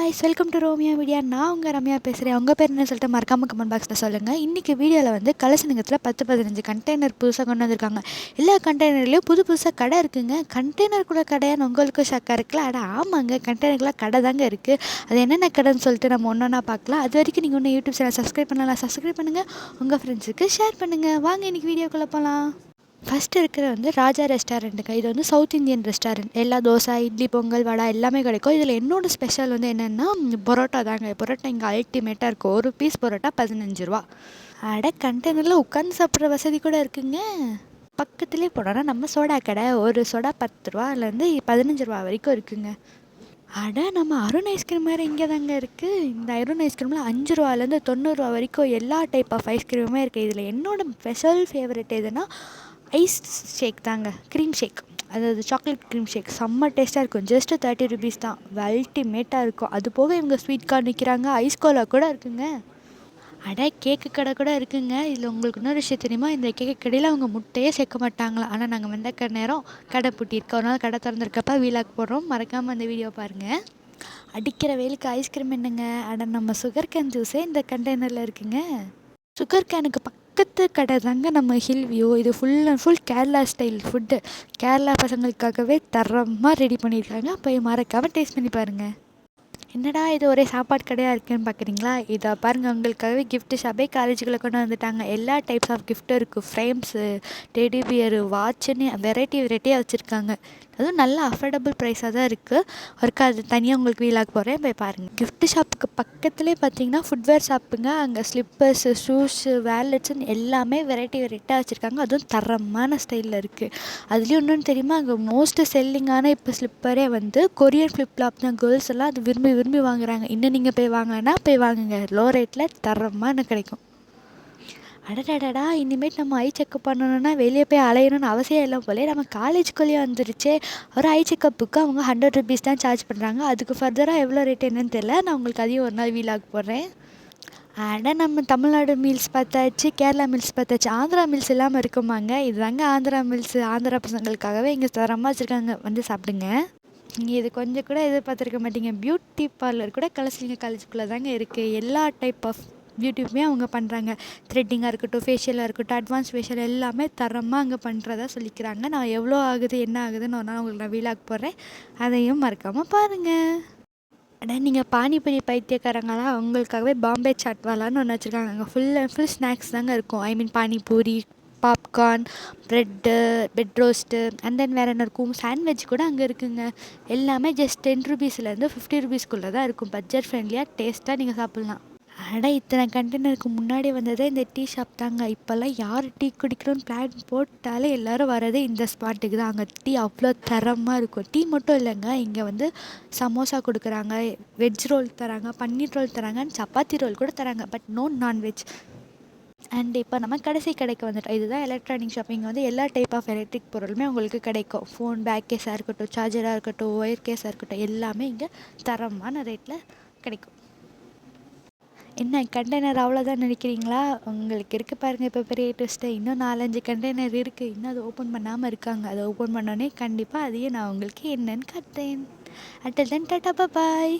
Guys, welcome to Romiya media. நான் உங்கள் ரம்யா பேசுகிறேன். உங்கள் பேர் என்ன சொல்லிட்டு மறக்காம கமெண்ட் பாக்ஸில் சொல்லுங்கள். இன்றைக்கி வீடியோவில் வந்து கலசலிங்கத்தில் 10-15 கண்டெய்னர் புதுசாக கொண்டு வந்திருக்காங்க. எல்லா கண்டெய்னர்லேயும் புதுசாக கடை இருக்குங்க. கண்டெய்னர் கூட கடையான்னு உங்களுக்கும் ஷாக்காக இருக்குல்ல? ஆமாங்க, கண்டெய்னருக்குலாம் கடை தாங்க இருக்குது. அது என்னென்ன கடைன்னு சொல்லிட்டு நம்ம ஒன்றா பார்க்கலாம். அது வரைக்கும் நீங்கள் இன்னும் யூடியூப் சேனல் சப்ஸ்கிரைப் பண்ணலாம். சப்ஸ்கிரைப் பண்ணுங்கள், உங்கள் ஃப்ரெண்ட்ஸுக்கு ஷேர் பண்ணுங்கள். வாங்க இன்றைக்கி வீடியோக்குள்ளே போகலாம். ஃபஸ்ட்டு இருக்கிற வந்து ராஜா ரெஸ்டாரண்ட்டுங்க. இது வந்து சவுத் இந்தியன் ரெஸ்டாரண்ட். எல்லா தோசை, இட்லி, பொங்கல், வடை எல்லாமே கிடைக்கும். இதில் என்னோடய ஸ்பெஷல் வந்து என்னென்னா பரோட்டா தாங்க. பரோட்டா இங்கே அல்டிமேட்டாக இருக்கும். ஒரு பீஸ் பரோட்டா 15 ரூபா. கண்டெய்னரில் உட்காந்து சாப்பிட்ற வசதி கூட இருக்குங்க. பக்கத்துலேயே போனோன்னா நம்ம சோடா கடை. ஒரு சோடா 10 ரூபாலேருந்து 15 ரூபா வரைக்கும் இருக்குங்க. நம்ம அருண் ஐஸ்கிரீம் வேறு இங்கே தாங்க இருக்குது. இந்த அருண் ஐஸ்கிரீமில் 5 ரூபாலேருந்து 90 ரூபா வரைக்கும் எல்லா டைப் ஆஃப் ஐஸ்கிரீமுமே இருக்குது. இதில் என்னோடய ஸ்பெஷல் ஃபேவரட் எதுனா ஐஸ் ஷேக் தாங்க. க்ரீம் ஷேக், அதாவது சாக்லேட் க்ரீம் ஷேக் செம்ம டேஸ்ட்டாக இருக்கும். ஜஸ்ட் 30 ருபீஸ் தான். அல்டிமேட்டாக இருக்கும். அது போக இவங்க ஸ்வீட் கார்ன் விற்கிறாங்க. ஐஸ் கோலா கூட இருக்குங்க. கேக்கு கடை கூட இருக்குங்க. இதில் உங்களுக்கு இன்னொரு விஷயம் தெரியுமா? இந்த கேக்கு கடையில் அவங்க முட்டையே சேர்க்க மாட்டாங்களா. ஆனால் நாங்கள் வந்த நேரம் கடை பூட்டியிருக்கோம். ஒரு நாள் கடை திறந்துருக்கப்ப வீலாக் போடுறோம். மறக்காமல் அந்த வீடியோ பாருங்கள். அடிக்கிற வெயிலுக்கு ஐஸ்கிரீம் என்னங்க? நம்ம சுகர் கேன் ஜூஸே இந்த கண்டெய்னரில் இருக்குங்க. சுகர் கேனுக்கு பக்கத்து கடை தாங்க நம்ம ஹில் வியூ. இது full and full Kerala style food. Kerala பசங்களுக்காகவே தரமாக ரெடி பண்ணியிருக்காங்க. போய் மறக்காமல் டேஸ்ட் பண்ணி பாருங்கள். என்னடா இது ஒரே சாப்பாடு கடையாக இருக்குதுன்னு பார்க்குறீங்களா? இதை பாருங்கள், உங்களுக்காகவே கிஃப்ட் ஷாப்பே காலேஜுக்குள்ளே கொண்டு வந்துட்டாங்க. எல்லா டைப்ஸ் ஆஃப் கிஃப்ட்டும் இருக்குது. ஃப்ரேம்ஸு, டெடி பியரு, வாட்சுன்னு வெரைட்டியாக வச்சுருக்காங்க. அதுவும் நல்ல அஃபோர்டபுள் ப்ரைஸாக தான் இருக்குது. அது தனியாக உங்களுக்கு வீலாக போகிறேன், போய் பாருங்கள். கிஃப்ட் ஷாப்புக்கு பக்கத்துலேயே பார்த்தீங்கன்னா ஃபுட்வேர் ஷாப்புங்க. அங்கே ஸ்லிப்பர்ஸு, ஷூஸு, வேலட்ஸுன்னு எல்லாமே வெரைட்டியாக வச்சுருக்காங்க. அதுவும் தரமான ஸ்டைலில் இருக்குது. அதுலேயும் இன்னொன்று தெரியுமா? அங்கே மோஸ்ட் செல்லிங்கான இப்போ ஸ்லிப்பரே வந்து கொரியன் ஃப்ளிப்லாப் தான். கேர்ள்ஸ் எல்லாம் அது விரும்பி வாங்குறாங்க. இன்னும் நீங்கள் போய் வாங்கினா போய் வாங்குங்க. லோ ரேட்டில் தரமாக கிடைக்கும். இனிமேட் நம்ம ஐ செக்கப் பண்ணணுன்னா வெளியே போய் அலையணும்னு அவசியம் இல்லை போலே. நம்ம காலேஜுக்குள்ளேயே வந்துருச்சே. ஒரு ஐ செக்கப்புக்கு அவங்க 100 ருபீஸ் தான் சார்ஜ் பண்ணுறாங்க. அதுக்கு ஃபர்தராக எவ்வளோ ரேட் என்னன்னு தெரியல. நான் உங்களுக்கு அதையும் ஒரு நாள் வீலாக் போடுறேன். நம்ம தமிழ்நாடு மீல்ஸ் பார்த்தாச்சு, கேரளா மீல்ஸ் பார்த்தாச்சு. ஆந்திரா மீல்ஸ் இல்லாமல் இருக்குமாங்க? இதுதாங்க ஆந்திரா மீல்ஸ். ஆந்திரா பசங்களுக்காகவே இங்கே தரமாக வச்சுருக்காங்க. வந்து சாப்பிடுங்க. நீங்கள் இது கொஞ்சம் கூட எதிர்பார்த்துருக்க மாட்டீங்க. பியூட்டி பார்லர் கூட கலசலிங்க காலேஜுக்குள்ளே தாங்க இருக்குது. எல்லா டைப் ஆஃப் பியூட்டியுமே அவங்க பண்ணுறாங்க. த்ரெட்டிங்காக இருக்கட்டும், ஃபேஷியலாக இருக்கட்டும், அட்வான்ஸ் ஃபேஷியல் எல்லாமே தரமாக அங்கே பண்ணுறதா சொல்லிக்கிறாங்க. நான் எவ்வளோ ஆகுது என்ன ஆகுதுன்னு ஒரு நாள் உங்களுக்கு நான் வீலாக் போடுறேன். அதையும் மறக்காமல் பாருங்கள். நீங்கள் பானிபூரி பைத்தியக்காரங்களா? உங்களுக்காகவே பாம்பே சாட்வாலான்னு ஒன்று வச்சுருக்காங்க. அங்கே ஃபுல் அண்ட் ஃபுல் ஸ்நாக்ஸ் தாங்க இருக்கும். Panipuri, popcorn, bread roast, and then வேறு என்ன இருக்கும், சாண்ட்விச் கூட அங்கே இருக்குங்க. எல்லாமே ஜஸ்ட் 10 ருபீஸ்லேருந்து 50 ருபீஸ்க்குள்ளே தான் இருக்கும். பட்ஜெட் ஃப்ரெண்ட்லியாக டேஸ்ட்டாக நீங்கள் சாப்பிட்லாம். இத்தனை கண்டெய்னருக்கு முன்னாடி வந்ததே இந்த டீ ஷாப் தாங்க. இப்போல்லாம் யார் டீ குடிக்கணும்னு பிளான் போட்டாலே எல்லோரும் வரதே இந்த ஸ்பாட்டுக்கு தான். அங்கே டீ அவ்வளோ தரமாக இருக்கும். டீ மட்டும் இல்லைங்க, இங்கே வந்து சமோசா கொடுக்குறாங்க, வெஜ் ரோல் தராங்க, பன்னீர் ரோல் தராங்க, சப்பாத்தி ரோல் கூட தராங்க. But no non veg. அண்ட் இப்போ நம்ம கடைசி கடைக்கு வந்துட்டோம். இதுதான் எலக்ட்ரானிக் ஷாப்பிங். வந்து எல்லா டைப் ஆஃப் எலக்ட்ரிக் பொருளுமே உங்களுக்கு கிடைக்கும். ஃபோன் பேக் கேஸாக இருக்கட்டும், சார்ஜராக இருக்கட்டும், ஒயர் கேஸாக இருக்கட்டும், எல்லாமே இங்கே தரமான ரேட்டில் கிடைக்கும். என்ன கண்டெய்னர் அவ்வளோதான் நினைக்கிறீங்களா? உங்களுக்கு இருக்குது பாருங்கள் இப்போ பெரிய ட்விஸ்ட்டு. இன்னும் 4-5 கண்டெய்னர் இருக்குது. இன்னும் அதை ஓப்பன் பண்ணாமல் இருக்காங்க. அதை ஓப்பன் பண்ணோன்னே கண்டிப்பாக அதையும் நான் உங்களுக்கு என்னன்னு காட்டுறேன். அட்டல் தென் டாட்டா பாய்.